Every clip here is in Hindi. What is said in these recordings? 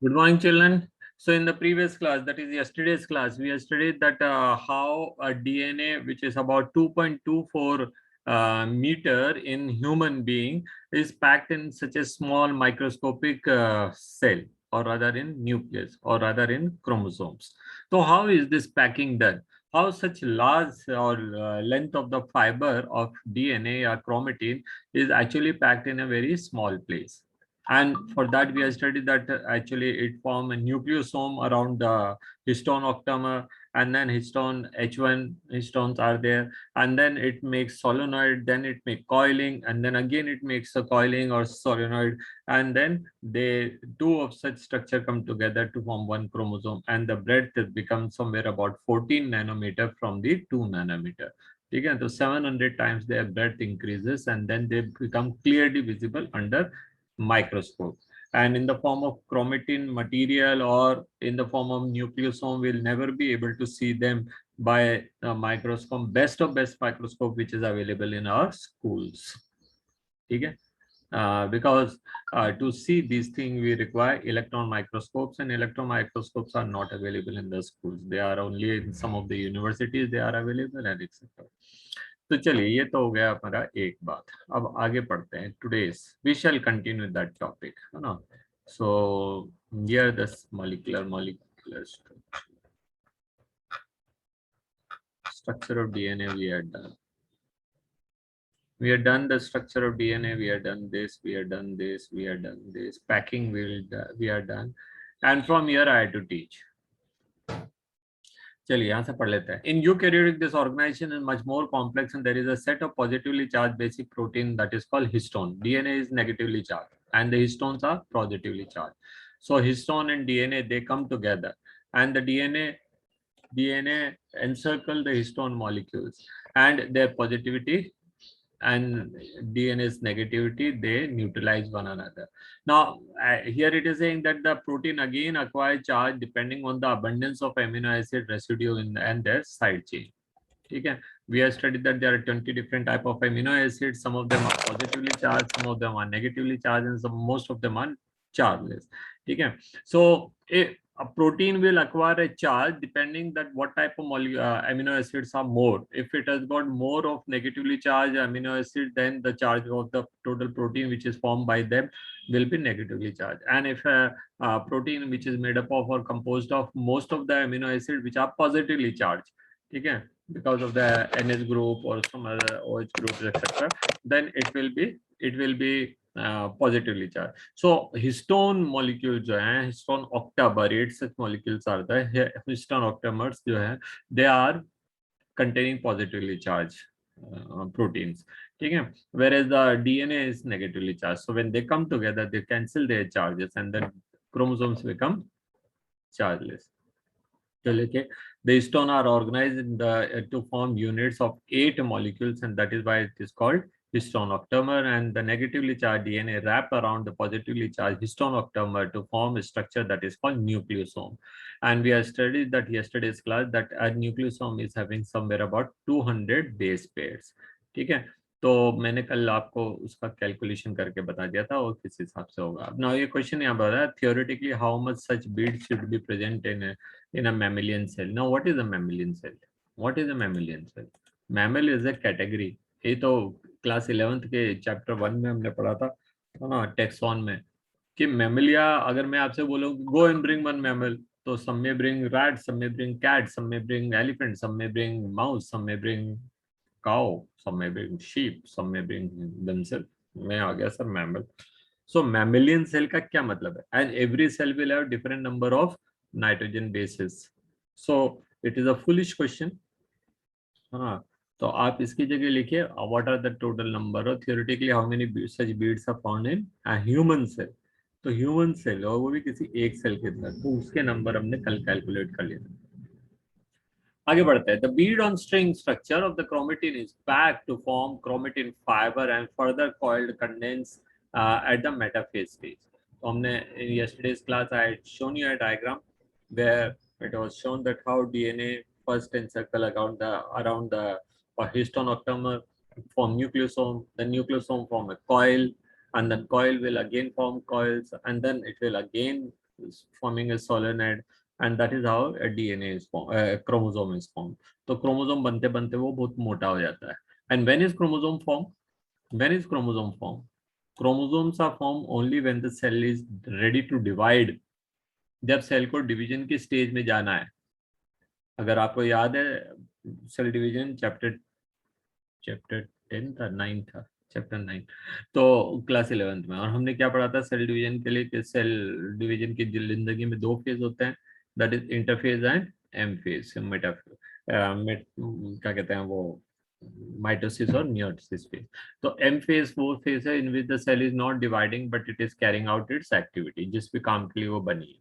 Good morning, children. So in the previous class, that is yesterday's class, we have studied that how a DNA, which is about 2.24 meter in human being, is packed in such a small microscopic cell, or rather in nucleus, or rather in chromosomes. So how is this packing done? How such large or length of the fiber of DNA or chromatin is actually packed in a very small place? And for that we have studied that actually it form a nucleosome around the histone octamer, and then histone H1 histones are there, and then it makes solenoid, then it makes coiling, and then again it makes a coiling or solenoid, and then they two of such structure come together to form one chromosome, and the breadth has become somewhere about 14 nanometer from the 2 nanometer. Okay, so 700 times their breadth increases, and then they become clearly visible under microscope. And in the form of chromatin material or in the form of nucleosome, we'll never be able to see them by a microscope, best of best microscope which is available in our schools. Okay? Because to see these things we require electron microscopes, and electron microscopes are not available in the schools. They are only in some of the universities they are available, and etc. तो चलिए, ये तो हो गया हमारा एक बात. अब आगे पढ़ते हैं. Today's we shall continue that topic, है ना? So here the molecular structure of DNA we are done. We have done the structure of DNA, we have done this, we have done this, we have done this, packing we are done, and from here I had to teach. चलिए यहाँ से पढ़ लेते हैं. In eukaryotic, this organization is much more complex, and there is a set of positively charged basic protein that is called histone. DNA is negatively charged, and the histones are positively charged. So histone and DNA, they come together, and the DNA encircle the histone molecules, and their positivity and DNA's negativity, they neutralize one another. Now, here it is saying that the protein again acquires charge depending on the abundance of amino acid residue and their side chain. Okay? We have studied that there are 20 different type of amino acids. Some of them are positively charged, some of them are negatively charged, and most of them are chargeless. Okay? So a protein will acquire a charge depending that what type of amino acids are more. If it has got more of negatively charged amino acid, then the charge of the total protein which is formed by them will be negatively charged. And if a protein which is made up of or composed of most of the amino acids which are positively charged, okay, because of the NH group or some other OH groups, etc., then it will be positively charged. So histone molecules जो हैं, histone octamer, 8 such molecules are there. Histone octamers जो हैं, they are containing positively charged proteins. Okay? Whereas the DNA is negatively charged. So when they come together, they cancel their charges, and then chromosomes become chargeless. The histone are organized in to form units of 8 molecules, and that is why it is called histone octamer. And the negatively charged DNA wrap around the positively charged histone octamer to form a structure that is called nucleosome. And we have studied that yesterday's class that a nucleosome is having somewhere about 200 base pairs. ठीक है, तो मैंने कल आपको उसका कैलकुलेशन करके बता दिया था और किस हिसाब से होगा. अब नाउ ये क्वेश्चन यहाँ पर है, theoretically how much such beads should be present in a mammalian cell. Now, what is a mammalian cell? What is a mammalian cell? Mammal is a category. ये तो क्लास 11th के चैप्टर 1 में हमने पढ़ा था ना, टेक्सॉन में, कि मैमलिया, अगर मैं आपसे बोलूँ go and bring one mammal, तो some may bring rat, some may bring cat, some may bring elephant, some may bring mouse, some may bring cow, some may bring sheep, some may bring themselves. मैं आ गया sir mammal. So mammalian cell का क्या मतलब है? And every cell will have different number of nitrogen bases. So it is a foolish question. हाँ, तो आप इसकी जगह लिखिए what are the total number or theoretically how many such beads are found in a human cell. तो ह्यूमन सेल और वो भी किसी एक सेल के अंदर, तो उसके नंबर हमने कल कैलकुलेट कर लिए. आगे बढ़ते हैं. The bead on string structure of the chromatin is packed to form chromatin fiber and further coiled condense at the metaphase stage. तो हमने in yesterday's class I had shown you a diagram where it was shown that how DNA first encircle around the histone octamer, form nucleosome, the nucleosome form a coil, and then coil will again form coils, and then it will again forming a solenoid, and that is how a DNA is formed, chromosome is formed. तो क्रोमोसोम बनते बनते वो बहुत मोटा हो जाता है. And when is chromosome formed? When is chromosome formed? Chromosomes are formed only when the cell is ready to divide. जब सेल को डिवीजन की स्टेज में जाना है. अगर आपको याद है सेल डिवीजन चैप्टर 10 था, 9 था, चैप्टर 9, तो क्लास 11th में, और हमने क्या पढ़ा था सेल डिवीजन के लिए कि सेल डिवीजन की जिंदगी में 2 फेज होते हैं, that is interphase and M phase, क्या कहते हैं वो, माइटोसिस और मियोसिस फेज. तो एम फेज वो फेज है in which the cell is not dividing but it is carrying out its activity, जिस भी काम के लिए वो बनी है.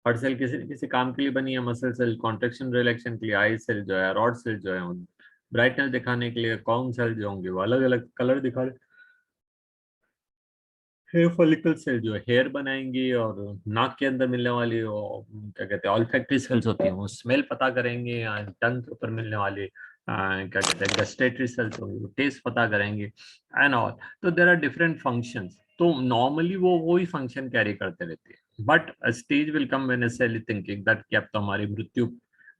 और सेल किसी किसी काम के लिए बनी है, मसल सेल कॉन्ट्रेक्शन रिलैक्शन के लिए, आई सेल जो है, रॉड सेल जो है ब्राइटनेस दिखाने के लिए, कॉन्ग सेल जो होंगे वो अलग अलग कलर दिखा रहे, हेयर फॉलिकल सेल जो है हेयर बनाएंगी, और नाक के अंदर मिलने वाली वो क्या कहते हैं ऑल्फैक्टरी सेल्स होती हैं, वो स्मेल पता करेंगे, टंग के ऊपर मिलने वाली क्या कहते हैं गस्टेटरी सेल्स होंगी, वो टेस्ट पता करेंगे एंड ऑल. तो देर आर डिफरेंट फंक्शंस. तो नॉर्मली वो वही फंक्शन कैरी करते रहते हैं, but stage will come when a cell is thinking that कि अब तो हमारी मृत्यु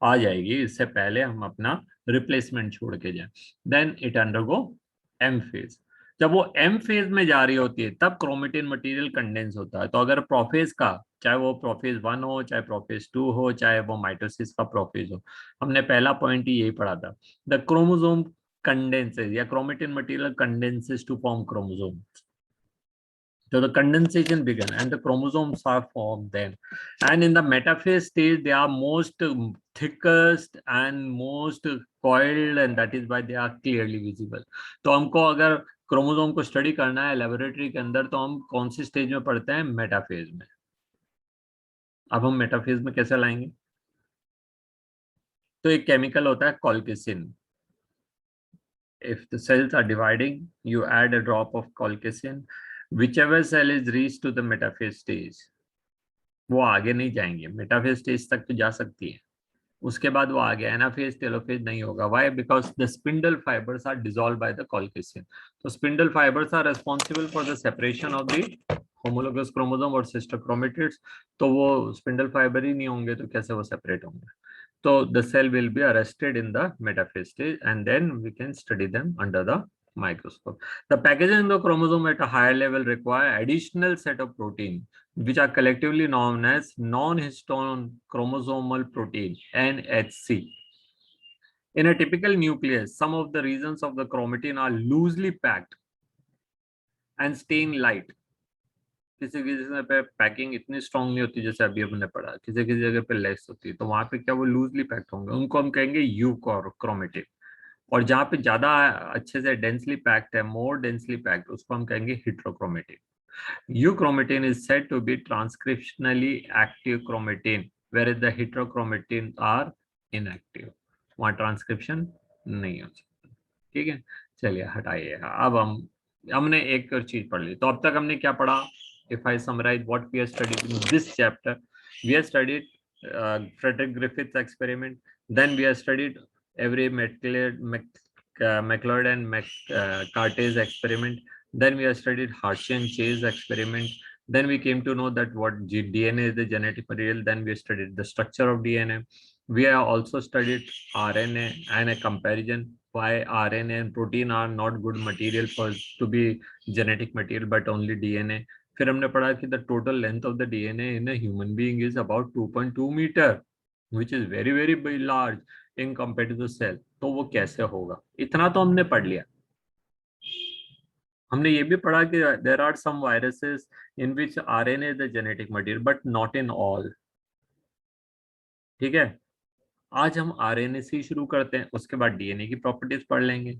आ जाएगी, इससे पहले हम अपना रिप्लेसमेंट छोड़ के जाएं, then it undergo M phase. जब वो एम फेज में जा रही होती है तब क्रोमेटिन मटेरियल कंडेंस होता है. तो अगर प्रोफेज का, चाहे वो प्रोफेज 1 हो, चाहे प्रोफेज 2 हो, चाहे वो माइटोसिस का प्रोफेज हो, हमने पहला पॉइंट ही यही पढ़ा था, द क्रोमोसोम condenses या chromatin material condenses to form chromosomes. So the condensation begins and the chromosomes are formed then. And in the metaphase stage, they are most thickest and most coiled, and that is why they are clearly visible. तो हमको अगर क्रोमोसोम को स्टडी करना है लेबोरेटरी के अंदर, तो हम कौन सी स्टेज में पढ़ते हैं? मेटाफेज में. अब हम मेटाफेज में कैसे लाएंगे? तो एक केमिकल होता है कॉल्किसिन. If the cells are dividing, you add a drop of colchicine. Whichever cell is reached to the metaphase stage, वो आगे नहीं जाएंगे. मेटाफेज स्टेज तक तो जा सकती है, उसके बाद वो आगे एनाफेज टेलोफेज नहीं होगा. Why? Because the spindle fibres are dissolve by the colchicine. तो spindle fibres are responsible for the separation of the homologous chromosome और सिस्टर क्रोमेटिड्स. तो वो स्पिंडल फाइबर ही नहीं होंगे तो कैसे वो सेपरेट होंगे? So the cell will be arrested in the metaphase stage, and then we can study them under the microscope. The packaging of the chromosome at a higher level require additional set of protein, which are collectively known as non-histone chromosomal protein (NHC). In a typical nucleus, some of the regions of the chromatin are loosely packed and staying light. किसी किसी जगह पे पैकिंग इतनी स्ट्रांग नहीं होती जैसे अभी हमने पढ़ा, किसी किसी जगह पे लेस होती है, तो वहां पे क्या वो लूजली पैक्ड होंगे, उनको हम कहेंगे यू क्रोमेटिन. और जहाँ पे ज्यादा अच्छे से डेंसली पैक्ड है, मोर डेंसली पैक्ड, उसको हम कहेंगे heterochromatin. Euchromatin is said to be transcriptionally active chromatin, whereas the heterochromatin are inactive. वहाँ ट्रांसक्रिप्शन नहीं हो सकता. ठीक है, चलिए हटाइए. अब हमने एक और चीज पढ़ ली. तो अब तक हमने क्या पढ़ा? If I summarize what we have studied in this chapter, we have studied Frederick Griffith's experiment. Then we have studied every McLeod and Cartes's experiment. Then we have studied Hershey and Chase experiment. Then we came to know that what DNA is the genetic material. Then we studied the structure of DNA. We have also studied RNA and a comparison why RNA and protein are not good material for to be genetic material, but only DNA. फिर हमने पढ़ा कि the total length of the DNA in a human being is about 2.2 metre, which is very very large in compare to the cell. तो वो कैसे होगा? इतना तो हमने पढ़ लिया. हमने ये भी पढ़ा कि there are some viruses in which RNA is the genetic material, but not in all. ठीक है, आज हम आरएनए से शुरू करते हैं, उसके बाद डीएनए की प्रॉपर्टीज पढ़ लेंगे.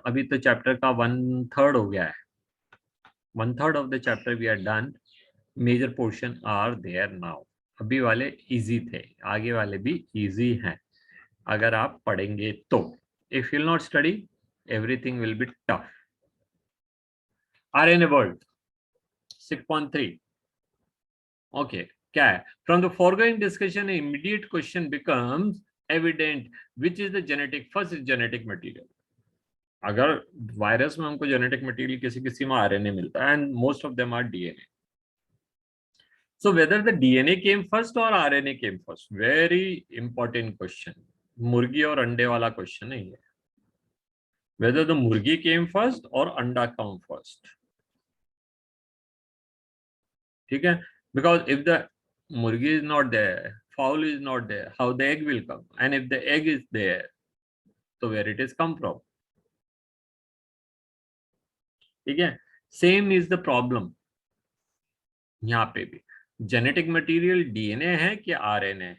अभी तो चैप्टर का 1/3 हो गया है. 1/3 of the chapter we are done. Major portion are there now. अभी वाले easy थे, आगे वाले भी easy हैं अगर आप पढ़ेंगे तो. If you will not study, everything will be tough. RNA world 6.3. Okay, क्या है? From the foregoing discussion, an immediate question becomes evident, which is the genetic, first is genetic material. अगर वायरस में हमको जेनेटिक मटेरियल किसी किसी में आरएनए मिलता है, and most of them are DNA. So whether the DNA came first or RNA came first, very important question. मुर्गी और अंडे वाला क्वेश्चन नहीं है. Whether the मुर्गी came first or अंडा come first. ठीक है? Because if the मुर्गी is not there, fowl is not there, how the egg will come? And if the egg is there, so where it is come from? ठीक है? Same is the problem. यहाँ पे भी जेनेटिक मटेरियल डीएनए है कि आरएनए है.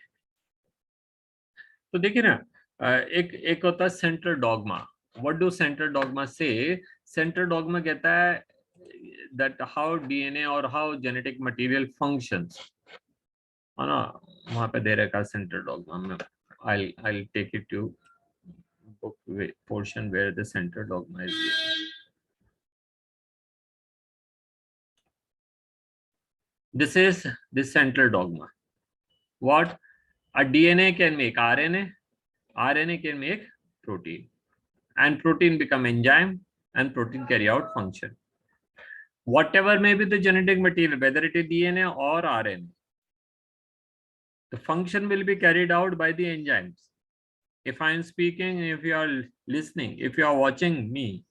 तो देखिए ना, एक एक होता है central dogma. What do central dogma से? सेंट्रल डॉगमा कहता है दैट हाउ डीएनए और हाउ जेनेटिक मटेरियल फंक्शंस, है ना. वहां पे दे रखा सेंट्रल डॉगमा में. I'll take it to book portion where the central dogma is given. This is the central dogma. What? A DNA can make RNA, RNA can make protein, and protein become enzyme, and protein carry out function. Whatever may be the genetic material, whether it is DNA or RNA, the function will be carried out by the enzymes. If I am speaking, if you are listening, if you are watching me,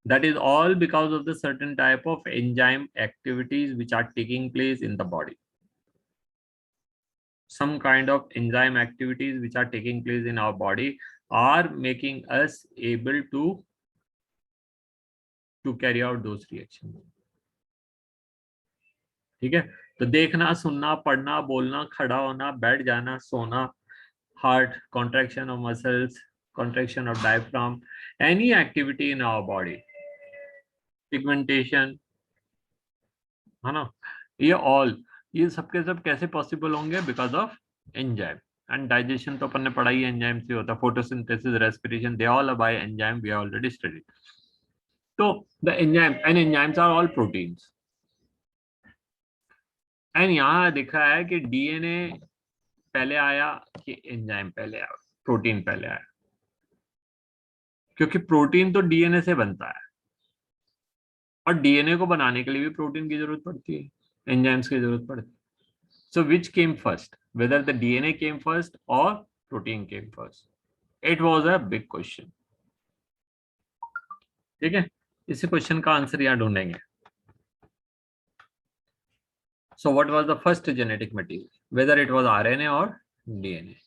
that is all because of the certain type of enzyme activities which are taking place in the body. Some kind of enzyme activities which are taking place in our body are making us able to carry out those reactions. ठीक है? तो देखना, सुनना, पढ़ना, बोलना, खड़ा होना, बैठ जाना, सोना, heart, contraction of muscles, contraction of diaphragm, any activity in our body, pigmentation, है ना, ये सबके सब कैसे पॉसिबल होंगे? Because of enzyme. And digestion तो अपन ने पढ़ा ही एंजाइम से होता है. Photosynthesis, respiration, they all by enzyme, we already studied. तो the enzyme and enzymes are all proteins. And यहाँ दिखा है कि डीएनए पहले आया कि एंजाइम पहले आया, प्रोटीन पहले आया. क्योंकि प्रोटीन तो डीएनए से बनता है, और डीएनए को बनाने के लिए भी प्रोटीन की जरूरत पड़ती है, एंजाइम्स की जरूरत पड़ती है. So which came first? Whether the DNA came first or protein came first? It was a big question. ठीक है? इसी क्वेश्चन का आंसर यहाँ ढूंढेंगे. So what was the first genetic material? Whether it was RNA or DNA?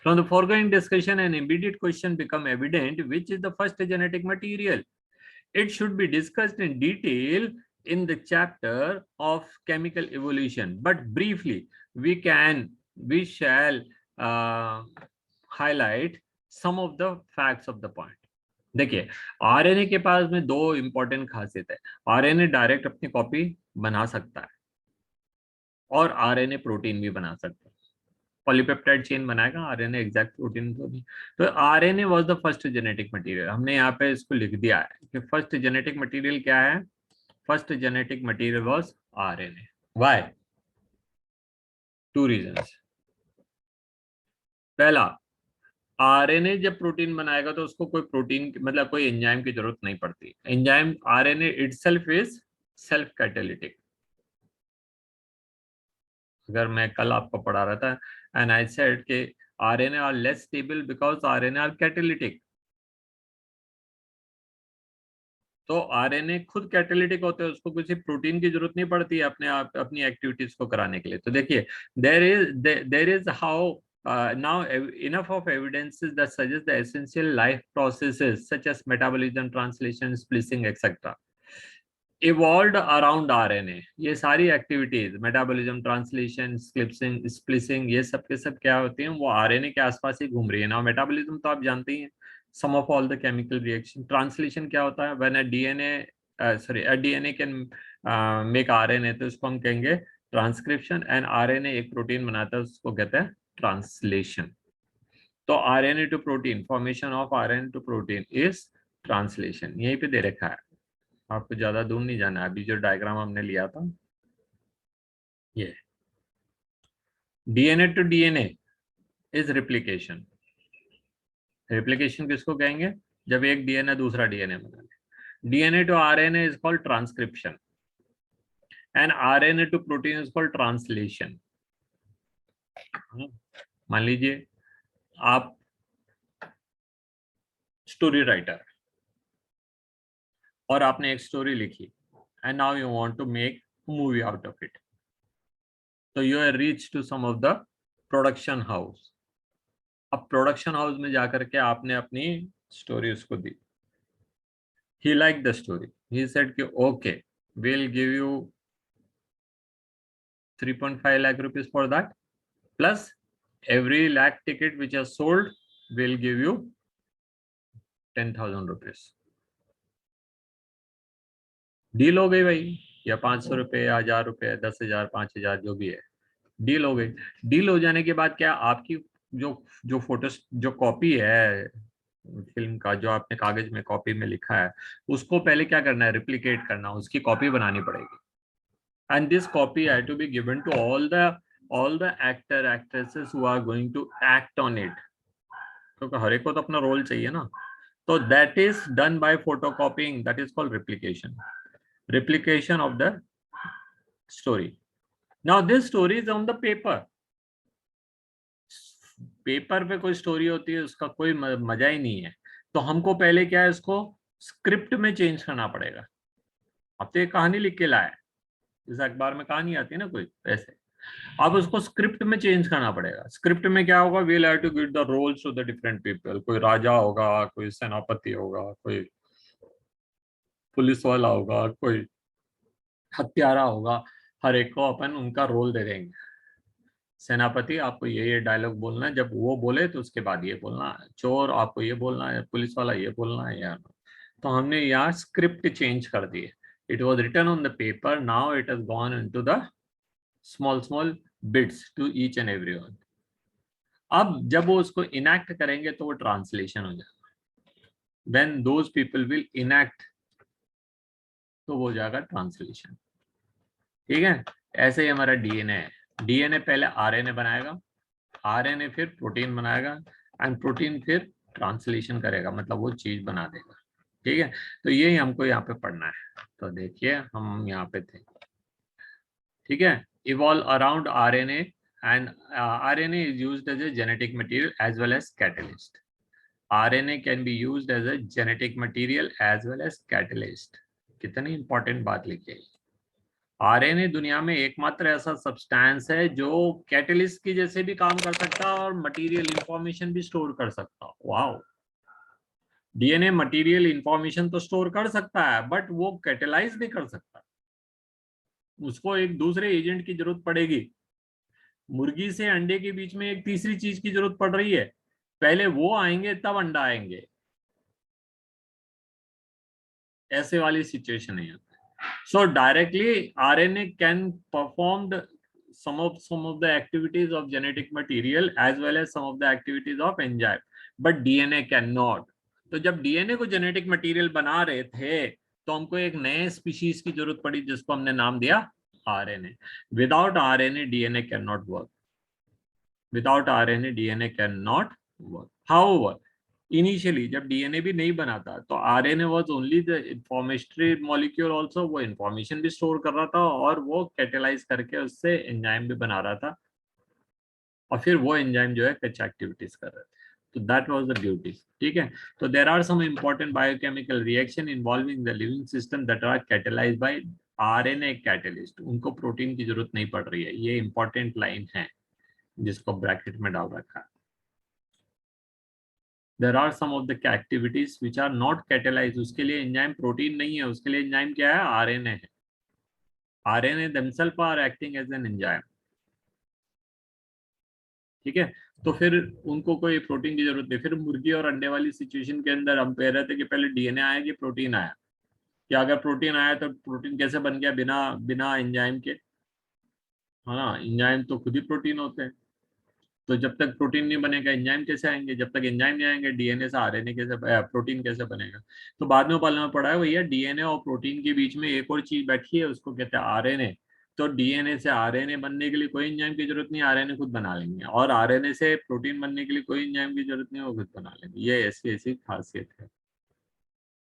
From the foregoing discussion, an immediate question become evident: which is the first genetic material? It should be discussed in detail in the chapter of chemical evolution, but briefly we shall highlight some of the facts of the point. देखिए, आरएनए के पास में दो इंपॉर्टेंट खासियत है. आरएनए डायरेक्ट अपनी कॉपी बना सकता है, और आरएनए प्रोटीन भी बना सकता है. पॉलीपेप्टाइड चेन बनाएगा, आरएनए एग्जैक्ट प्रोटीन तो नहीं. तो RNA was the first genetic material. हमने यहाँ पे इसको लिख दिया है कि फर्स्ट जेनेटिक मटेरियल क्या है. First genetic material was RNA. Why? Two reasons. पहला, आरएनए जब प्रोटीन बनाएगा तो उसको कोई प्रोटीन मतलब कोई एंजाइम की जरूरत नहीं पड़ती. Enzyme, RNA itself is self catalytic. अगर मैं कल आपको पढ़ा रहा था, एंड आई सेड के RNA are less stable because RNA are catalytic. तो आरएनए खुद कैटालिटिक होते हैं, उसको किसी प्रोटीन की जरूरत नहीं पड़ती है अपने आप अपनी एक्टिविटीज को कराने के लिए. तो देखिए, there is how now enough of evidences that suggest the essential life processes such as metabolism, translation, splicing, etc. evolved around RNA. ये सारी एक्टिविटीज, मेटाबॉलिज्म, ट्रांसलेशन, स्प्लिसिंग, ये सब के सब क्या होती हैं? वो आरएनए के आसपास ही घूम रही है ना. मेटाबॉलिज्म तो आप जानते ही हैं, sum of all the chemical reaction. Translation क्या होता है? When a DNA can make RNA, तो उसको हम कहेंगे ट्रांसक्रिप्शन. एंड आरएनए एक प्रोटीन बनाता है, उसको कहते हैं ट्रांसलेशन. तो RNA to protein, formation of RNA to protein is translation. यहीं पे दे रखा है, आपको ज्यादा दूर नहीं जाना है. अभी जो डायग्राम हमने लिया था, ये DNA to DNA is replication. Replication किसको कहेंगे? जब एक डीएनए दूसरा डीएनए बना ले। DNA to RNA is called transcription and RNA to protein is called translation. मान लीजिए आप स्टोरी राइटर और आपने एक स्टोरी लिखी and now you want to make movie out of it, तो you are reach to some of the production house. अब प्रोडक्शन हाउस में जाकर के आपने अपनी स्टोरी उसको दी। He like the story, he said कि okay we'll give you 3.5 lakh rupees for that, plus every lakh ticket which is sold will give you 10,000 rupees। Deal हो गई भाई, या 500 रुपये, 1,000 रुपये, 10,000, 5,000, जो भी है, डील हो गई। डील हो जाने के बाद क्या आपकी जो जो फोटो जो कॉपी है फिल्म का, जो आपने कागज में कॉपी में लिखा है, उसको पहले क्या करना है, रिप्लिकेट करना, उसकी कॉपी बनानी पड़ेगी। And this copy had to be given to all the actor actresses who are going to act on it, क्योंकि हर एक को तो अपना रोल चाहिए ना। तो that is done by photocopying, that is called replication of the story। now this story is on the paper। Paper पे कोई स्टोरी होती है उसका कोई मजा ही नहीं है। तो हमको पहले क्या है, इसको स्क्रिप्ट में चेंज करना पड़ेगा। अब तो एक कहानी लिख के लाया, जैसे अखबार में कहानी आती है ना कोई, ऐसे अब उसको स्क्रिप्ट में चेंज करना पड़ेगा। स्क्रिप्ट में क्या होगा, we'll have to give the roles to the different people. कोई राजा होगा, कोई सेनापति होगा, कोई पुलिस वाला होगा, कोई हत्यारा होगा, हर एक को अपन उनका रोल दे देंगे। सेनापति आपको ये डायलॉग बोलना है, जब वो बोले तो उसके बाद ये बोलना है। चोर आपको ये बोलना है, पुलिस वाला ये बोलना है यार। तो हमने यहाँ स्क्रिप्ट चेंज कर दी। It was written on the paper, now it has gone into the small bits to each and every one. अब जब वो उसको इनैक्ट करेंगे तो वो ट्रांसलेशन हो जाएगा। When those people will enact, तो वो हो जाएगा ट्रांसलेशन। ठीक है, ऐसे ही हमारा डीएनए है। डीएनए पहले आरएनए बनाएगा, आरएनए फिर प्रोटीन बनाएगा, एंड प्रोटीन फिर ट्रांसलेशन करेगा, मतलब वो चीज बना देगा। ठीक है, तो यही हमको यहाँ पे पढ़ना है। तो देखिए हम यहाँ पे थे। ठीक है, involve around RNA and RNA is used as a genetic material as well as catalyst. RNA can be used as a genetic material as well as catalyst। कितनी इंपॉर्टेंट बात लिखी है। RNA दुनिया में एकमात्र ऐसा सब्सटेंस है जो कैटलिस्ट की जैसे भी काम कर सकता है और मटेरियल इंफॉर्मेशन भी स्टोर कर सकता है। वाओ, डीएनए मटेरियल इंफॉर्मेशन तो स्टोर कर सकता है, बट वो कैटेलाइज भी कर सकता है। उसको एक दूसरे एजेंट की जरूरत पड़ेगी। मुर्गी से अंडे के बीच में एक तीसरी चीज की जरूरत पड़ रही है, पहले वो आएंगे तब अंडा आएंगे, ऐसे वाली सिचुएशन है। So directly RNA can perform some of the activities of genetic material as well as some of the activities of enzyme, but DNA cannot। तो जब डीएनए को जेनेटिक मटेरियल बना रहे थे तो हमको एक नए स्पीशीज की जरूरत पड़ी जिसको हमने नाम दिया RNA. Without RNA DNA can not work. Without RNA DNA can not work. However initially जब डीएनए भी नहीं बना था तो RNA was only the informatory molecule also. वो इन्फॉर्मेशन भी स्टोर कर रहा था और वो कैटेलाइज करके उससे एंजाइम भी बना रहा था, और फिर वो एंजाइम जो है कुछ एक्टिविटीज कर रहे थे। तो दैट वाज द ड्यूटी। ठीक है, तो there are some important biochemical reaction involving the living system that are catalysed by RNA catalyst. उनको प्रोटीन की जरूरत नहीं पड़ रही है। ये इंपॉर्टेंट लाइन है जिसको ब्रैकेट में डाल रखा है। There are some of the activities which are not catalyzed। उसके लिए एंजाइम प्रोटीन नहीं है, उसके लिए एंजाइम क्या है, आरएनए है। RNA themselves are acting as an enzyme। ठीक है, तो फिर उनको कोई प्रोटीन की जरूरत नहीं। फिर मुर्गी और अंडे वाली सिचुएशन के अंदर हम कह रहे थे कि पहले डीएनए आया कि प्रोटीन आया, कि अगर प्रोटीन आया तो प्रोटीन कैसे बन गया बिना बिना एंजाइम के। हाँ, एंजाइम तो खुद ही प्रोटीन होते हैं। तो जब तक प्रोटीन नहीं बनेगा एंजाइम कैसे आएंगे, जब तक एंजाइम नहीं आएंगे डीएनए से आरएनए कैसे, प्रोटीन कैसे बनेगा। तो बाद में पढ़ना पड़ा है भैया, डीएनए और प्रोटीन के बीच में एक और चीज बैठी है, उसको कहते हैं आरएनए। तो डीएनए से आरएनए बनने के लिए कोई एंजाइम की जरूरत नहीं, आरएनए खुद बना लेंगे। और आरएनए से प्रोटीन बनने के लिए कोई एंजाइम की जरूरत नहीं, वो खुद बना लेंगे। ये ऐसी ऐसी खासियत है।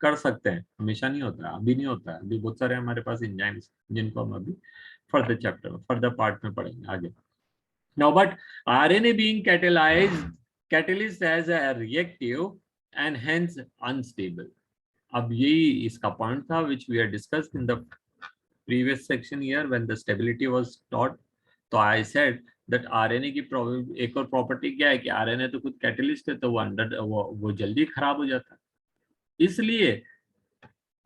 कर सकते हैं, हमेशा नहीं होता है, अभी नहीं होता है, अभी बहुत सारे हमारे पास एंजाइम्स जिनको हम अभी फर्दर चैप्टर में फर्दर पार्ट में पढ़ेंगे आगे. Now, but RNA being catalyzed as a reactive and hence unstable. अब यही इसका पॉइंट था which we had discussed in the previous section here when the stability was taught. तो I said that RNA की एक और प्रॉपर्टी क्या है कि RNA तो खुद कैटलिस्ट है, तो वो जल्दी खराब हो जाता है. इसलिए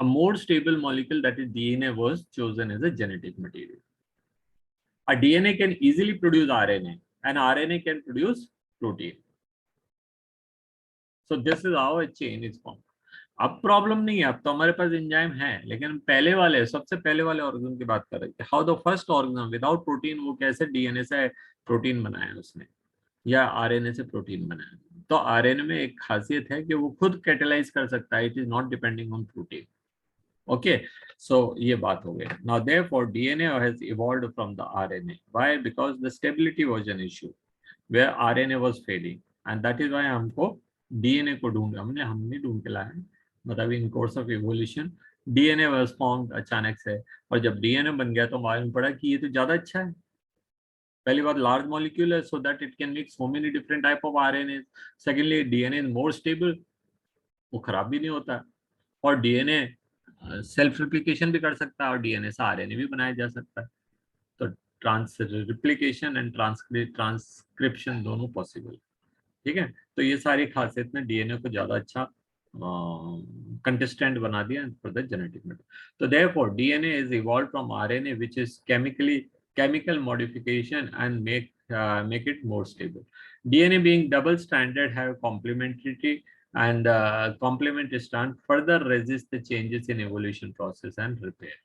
a more stable molecule, that is DNA, was chosen as a genetic material. A DNA can easily produce RNA and RNA can produce protein. So this is how a chain is formed. अब प्रॉब्लम नहीं है, अब तो हमारे पास एंजाइम है, लेकिन पहले वाले सबसे पहले वाले ऑर्गन की बात कर रहे थे. How the first organ without protein, वो कैसे डीएनए से प्रोटीन बनाया उसने या आरएनए से प्रोटीन बनाया. तो आरएनए में एक खासियत है कि वो खुद कैटेलाइज कर सकता है, it is not depending on protein. Okay, so ये बात हो गई. Now therefore DNA has evolved from the RNA. Why? Because the stability was an issue where RNA was failing, and that is why हमको डीएनए को हमने ढूंढ के लाया, मतलब in course of evolution DNA was formed अचानक से. और जब डीएनए बन गया तो मालूम पड़ा कि ये तो ज्यादा अच्छा है. पहली बात, लार्ज मॉलिक्यूल है, so that it can make so many different type of RNA. Secondly, DNA is more stable, वो खराब भी नहीं होता. और डीएनए सेल्फ रिप्लिकेशन भी कर सकता है, और डीएनए से आरएनए भी बनाया जा सकता है. तो ट्रांस रिप्लिकेशन एंड ट्रांसक्रिप्शन दोनों पॉसिबल. ठीक है, तो ये सारी खासियत ने डीएनए को ज्यादा अच्छा कंटेस्टेंट बना दिया फॉर द जेनेटिक मेथड. तो therefore DNA is evolved from RNA which is chemical modification and make it more stable. DNA being double stranded have complementarity and complement strand further resist the changes in evolution process and repair.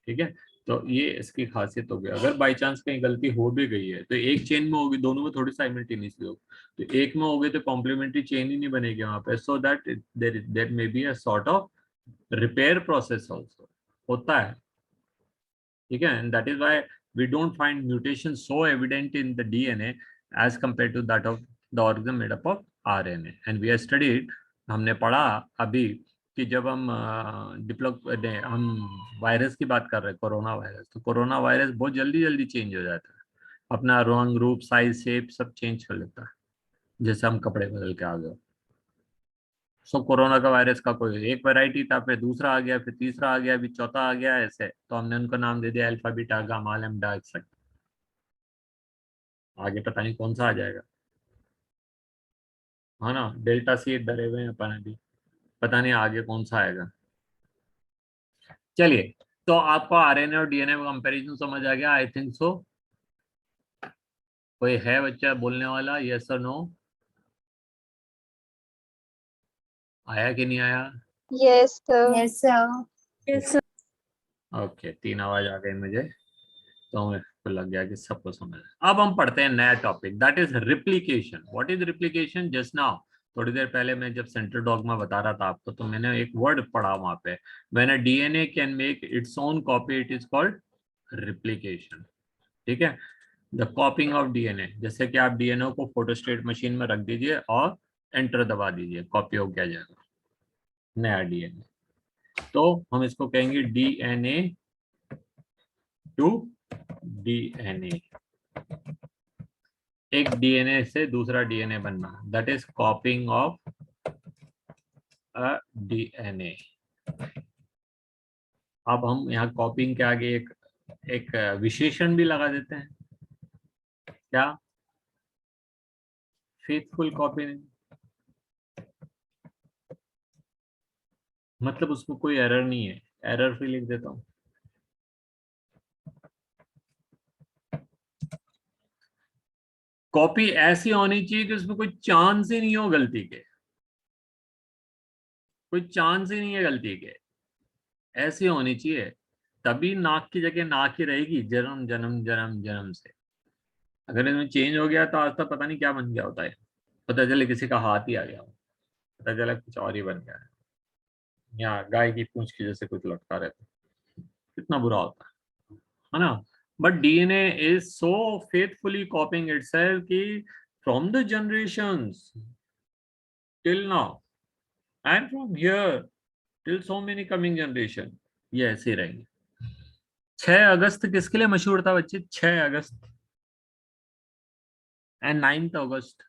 ठीक है, तो ये इसकी खासियत हो गई. अगर बाई चांस कहीं गलती हो भी गई है तो एक चेन में होगी, दोनों में थोड़ी साइमल्टेनियसली होगी. तो एक में होगी तो कॉम्प्लीमेंट्री चेन ही नहीं बनेगी वहां पे, so that there may be a sort of repair process also होता है. ठीक है, and that is why we don't find mutation so evident in the DNA as compared to that of the organism made up of RNA. And we have studied, हमने पढ़ा अभी कि जब हम हम वायरस की बात कर रहे हैं, कोरोना वायरस, तो कोरोना वायरस बहुत जल्दी जल्दी चेंज हो जाता है, अपना रंग रूप साइज शेप सब चेंज कर लेता है, जैसे हम कपड़े बदल के आ गए. सो कोरोना का वायरस का कोई एक वैरायटी था, फिर दूसरा आ गया, फिर तीसरा आ गया, फिर चौथा आ गया, ऐसे. तो हमने उनको नाम दे दिया alpha beta gamma lambda etcetera. आगे पता नहीं कौन सा आ जाएगा, है ना. डेल्टा सी डरे हुए हैं अपन अभी, पता नहीं आगे कौन सा आएगा. चलिए, तो आपको आरएनए और डीएनए का कंपैरिजन समझ आ गया, आई थिंक सो. कोई है बच्चा बोलने वाला, यस और नो? आया कि नहीं आया? Yes sir. Yes sir. Yes sir. Okay, 3 आवाज आ गई मुझे, तो मेरे को लग गया कि सबको समझ. अब हम पढ़ते हैं नया topic, that is replication. What is replication? Just now थोड़ी देर पहले मैं जब सेंट्रल डॉगमा बता रहा था आपको, तो मैंने एक वर्ड पढ़ा वहां पे, when a DNA can make its own copy it is called replication. ठीक है, द कॉपिंग ऑफ डीएनए. जैसे कि आप डीएनए को फोटोस्टेट मशीन में रख दीजिए और एंटर दबा दीजिए, कॉपी हो गया जाएगा नया डीएनए. तो हम इसको कहेंगे डीएनए टू डीएनए. एक डीएनए से दूसरा डीएनए बनना, that is कॉपिंग of a DNA. अब हम यहाँ कॉपिंग के आगे एक विशेषण भी लगा देते हैं. क्या? Faithful copy. मतलब उसमें कोई एरर नहीं है, एरर फ्री लिख देता हूँ. कॉपी ऐसी होनी चाहिए कि उसमें कोई चांस ही नहीं हो गलती के, कोई चांस ही नहीं है गलती के, ऐसी होनी चाहिए. तभी नाक की जगह नाक ही रहेगी जन्म जन्म जन्म जन्म से. अगर इसमें चेंज हो गया तो आज तक पता नहीं क्या बन गया होता है, पता चले किसी का हाथ ही आ गया, पता चला कुछ और ही बन गया है, या गाय की पूंछ की जैसे कुछ लटका रहता, कितना बुरा होता है ना. But DNA is so faithfully copying itself कि from the generations till now and from here till so many coming generation ये ऐसे ही रहेंगे. 6 अगस्त किसके लिए मशहूर था बच्चे? 6 अगस्त एंड 9th अगस्त.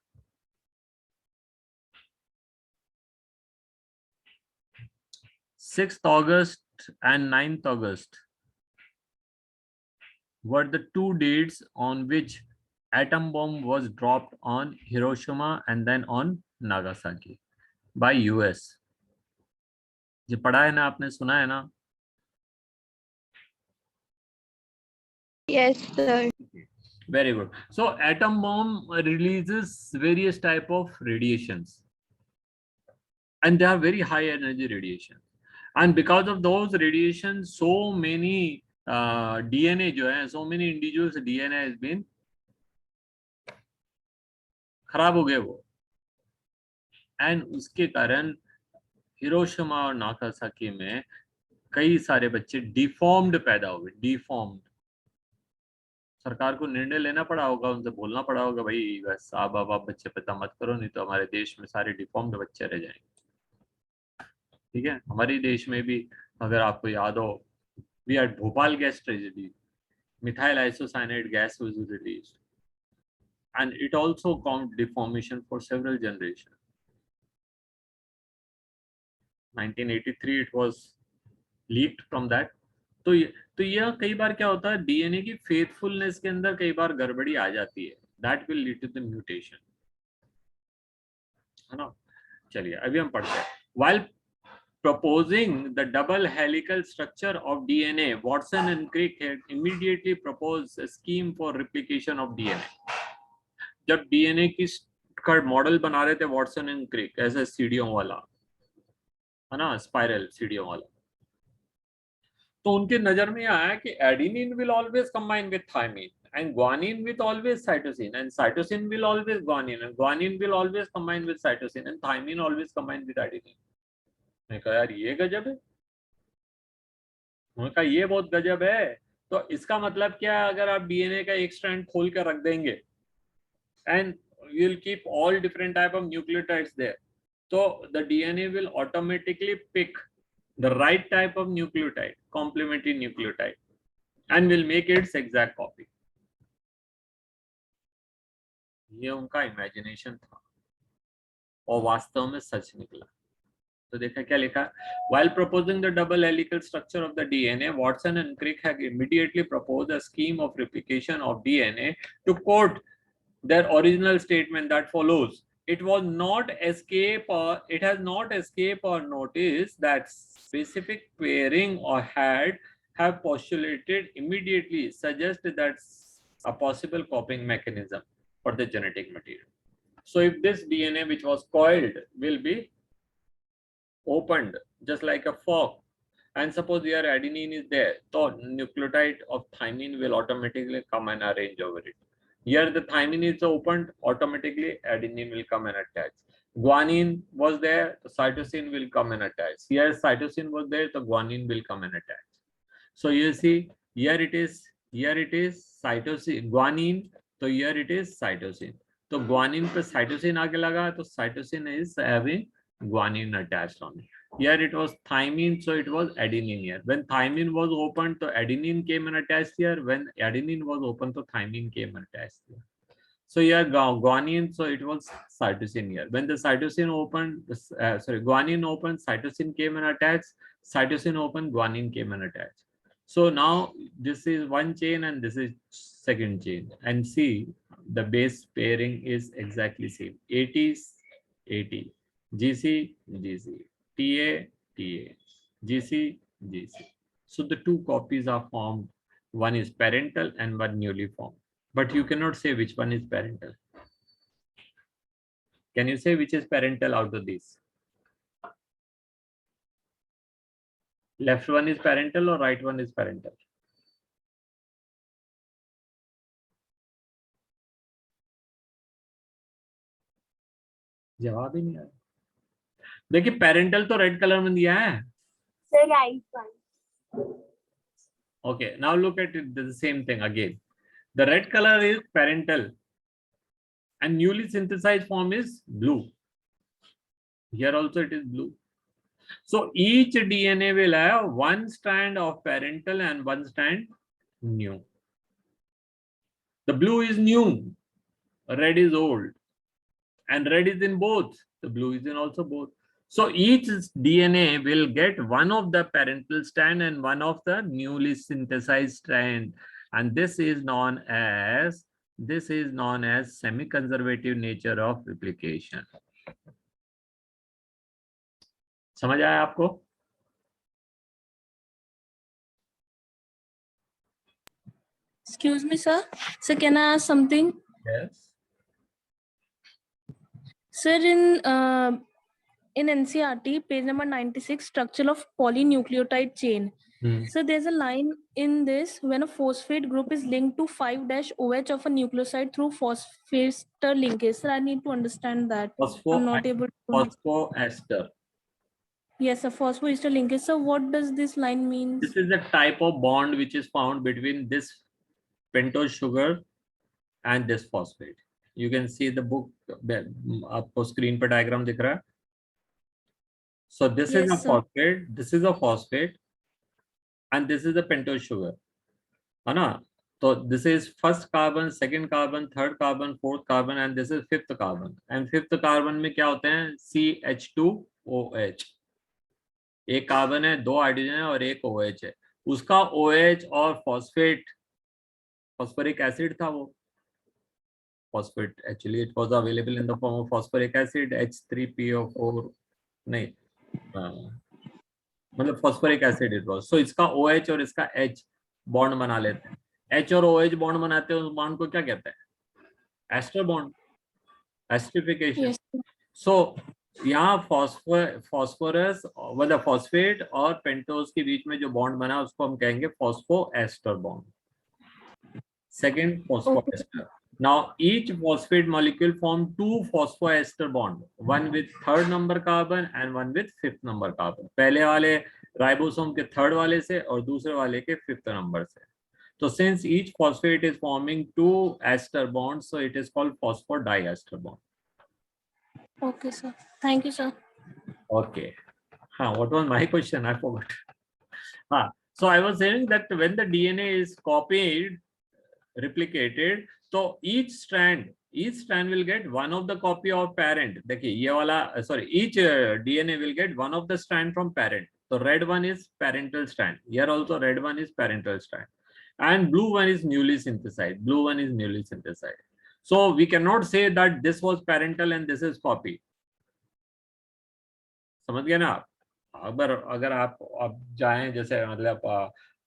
6th August and 9th August were the 2 dates on which atom bomb was dropped on Hiroshima and then on Nagasaki by US. ये पढ़ा है ना आपने, सुना है ना? Yes, sir. Very good. So atom bomb releases various type of radiations, and they are very high energy radiation. And because of those radiations, so many DNA जो है, so many individuals DNA has been खराब हो गए वो. And उसके कारण हिरोशिमा और नागासाकी में कई सारे बच्चे डिफॉर्म्ड पैदा हुए. डिफॉर्म्ड. सरकार को निर्णय लेना पड़ा होगा, उनसे बोलना पड़ा होगा, भाई बस आप बच्चे पैदा मत करो, नहीं तो हमारे देश में सारे डिफॉर्म्ड बच्चे रह जाएंगे. ठीक है, हमारे देश में भी अगर आपको याद हो, we had Bhopal gas tragedy, methyl isocyanide gas was released and it also caused deformation for several generations. 1983 it was leaked from that. तो यह कई बार क्या होता है, डीएनए की फेथफुलनेस के अंदर कई बार गड़बड़ी आ जाती है. That will lead to the mutation, है ना. चलिए अभी हम पढ़ते हैं. While proposing the double helical structure of DNA, Watson and Crick had immediately proposed a scheme for replication of DNA. जब डीएनए की का मॉडल बना रहे थे वॉटसन एंड क्रिक, ऐसे सीढ़ियों वाला, है ना, स्पाइरल सीढ़ियों वाला, तो उनके नजर में आया कि adenine will always combine with thymine and guanine with always cytosine and cytosine will always guanine and guanine will always combine with cytosine and thymine always combine with adenine. मैं कहा यार ये गजब है. उन्होंने कहा ये बहुत गजब है. तो इसका मतलब क्या है, अगर आप डीएनए का एक स्ट्रैंड खोल कर रख देंगे and you will keep all different type of nucleotides there, so the DNA will automatically pick the right type of nucleotide, complementary nucleotide, and will make its exact copy. ये उनका इमेजिनेशन था और वास्तव में सच निकला. तो देखा क्या लिखा. While proposing the double helical structure of the DNA, Watson and Crick had immediately proposed a scheme of replication of DNA to quote their original statement that follows. It has not escaped or noticed that specific pairing or have postulated immediately suggest that a possible copying mechanism for the genetic material. So if this DNA which was coiled will be opened just like a fork, and suppose your adenine is there, so nucleotide of thymine will automatically come and arrange over it. Here the thymine is opened, automatically adenine will come and attach. Guanine was there, the cytosine will come and attach. Here cytosine was there, the guanine will come and attach. So you see, here it is cytosine, guanine, so here it is cytosine. So guanine पे cytosine आगे लगा, तो cytosine is having guanine attached on it. Here it was thymine, so it was adenine here. When thymine was opened, so adenine came and attached here. When adenine was opened, so thymine came and attached here. So here guanine, so it was cytosine here. When the cytosine opened, guanine opened, cytosine came and attached. Cytosine opened, guanine came and attached. So now this is one chain and this is second chain. And see, the base pairing is exactly same. AT is AT, GC, GC, TA, TA, GC, GC. So the two copies are formed. One is parental and one newly formed. But you cannot say which one is parental. Can you say which is parental out of these? Left one is parental or right one is parental? जवाब ही नहीं आया. देखिए पेरेंटल तो रेड कलर में दिया है. The right one. Okay, now look at it, the same thing again. The red color is parental and newly synthesized form is blue. Here also it is blue. So each DNA will have one strand of parental and one strand new. The blue is new, red is old, and red is in both. The blue is in also both. So each DNA will get one of the parental strand and one of the newly synthesized strand, and this is known as semi-conservative nature of replication. समझ आया आपको? Excuse me, sir. Sir, can I ask something? Yes. Sir, in NCERT, page number 96, structure of polynucleotide chain. So there's a line in this: when a phosphate group is linked to 5-OH of a nucleoside through phosphoester linkage. Sir, I need to understand that. I'm not able to. Phosphoester. Yes, a phosphoester linkage. So what does this line mean? This is the type of bond which is found between this pentose sugar and this phosphate. You can see the book. आपको screen पर diagram दिख रहा है. So this is a phosphate. This is a phosphate, and this is the pentose sugar. है ना? So this is first carbon, second carbon, third carbon, fourth carbon, and this is fifth carbon. And fifth carbon में क्या होते हैं? CH2OH. एक कार्बन है, दो हाइड्रोजन है और एक OH है. उसका OH और phosphoric acid था वो. Phosphate actually it was available in the form of phosphoric acid, H3PO4 नहीं, मतलब phosphoric acid it was. So इसका OH और इसका H बॉन्ड बना लेते हैं. H और OH बॉन्ड बनाते हैं, उस बॉन्ड को क्या कहते हैं? Ester bond, esterification. सो यहाँ फॉस्फोरस मतलब फॉस्फेट और पेंटोज के बीच में जो बॉन्ड बना उसको हम कहेंगे phosphoester bond. Second phosphoester. Now each phosphate molecule form two phosphoester bond, one with third number carbon and one with fifth number carbon. पहले वाले राइबोसोम के थर्ड वाले से और दूसरे वाले के फिफ्थ नंबर से. So since each phosphate is forming two ester bonds, so it is called phosphodiester bond. Okay, sir. Thank you, sir. Okay. What was my question? I forgot. So I was saying that when the DNA is copied, replicated, so each strand will get one of the copy of parent. देखिए ये वाला each DNA will get one of the strand from parent. So red one is parental strand. Here also red one is parental strand. And blue one is newly synthesized. So we cannot say that this was parental and this is copy. समझ गए ना आप? अगर आप जाएं जैसे मतलब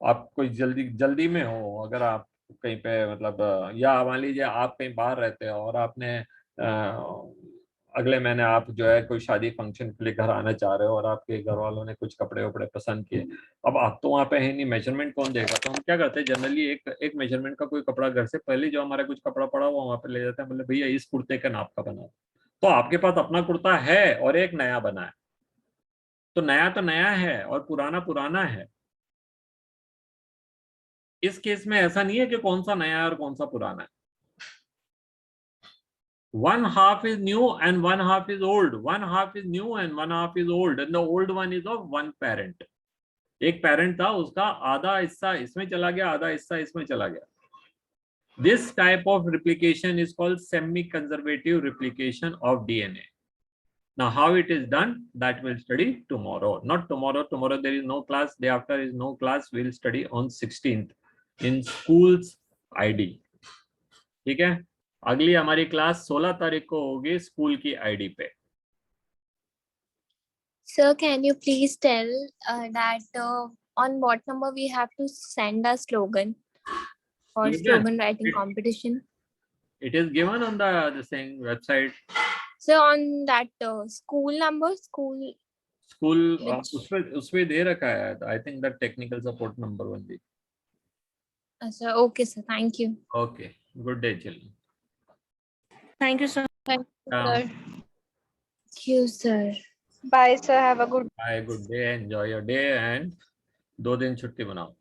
आप कोई जल्दी में हो, अगर आप कहीं पे मतलब या मान लीजिए आप कहीं बाहर रहते हो और आपने अगले महीने आप जो है कोई शादी फंक्शन के लिए घर आना चाह रहे हो और आपके घर वालों ने कुछ कपड़े वपड़े पसंद किए. अब आप तो वहाँ पे है नहीं, मेजरमेंट कौन देगा? तो हम क्या करते हैं जनरली एक मेजरमेंट का कोई कपड़ा घर से पहले जो हमारा कुछ कपड़ा पड़ा हुआ वहाँ पे ले जाते हैं, मतलब भैया इस कुर्ते का नाप का बना. तो आपके पास अपना कुर्ता है और एक नया बना है, तो नया है और पुराना है. इस केस में ऐसा नहीं है कि कौन सा नया है और कौन सा पुराना है. One half is new and one half is old. One half is new and one half is old, and the old one is of one parent. एक parent था, उसका आधा हिस्सा इसमें चला गया, आधा हिस्सा इसमें चला गया. This type of replication is called semi-conservative replication of DNA. Now, how it is done, that we'll study tomorrow. Not tomorrow. Tomorrow there is no class. Day after is no class. We'll study on 16th in school's ID. ठीक है? अगली हमारी क्लास 16 तारीख को होगी स्कूल की आईडी पे. Sir, can you please tell that on what number we have to send a slogan for slogan writing competition? It is given on the same website. So on that school number, school उसमें दे रखा है. I think that technical support number only. Sir, okay, sir. Thank you. Okay. Good day, children. Thank you, sir. Thank you, sir. Thank you, sir. Bye, sir. Have a good Bye. Good day. Enjoy your day and 2 दिन छुट्टी बनाओ.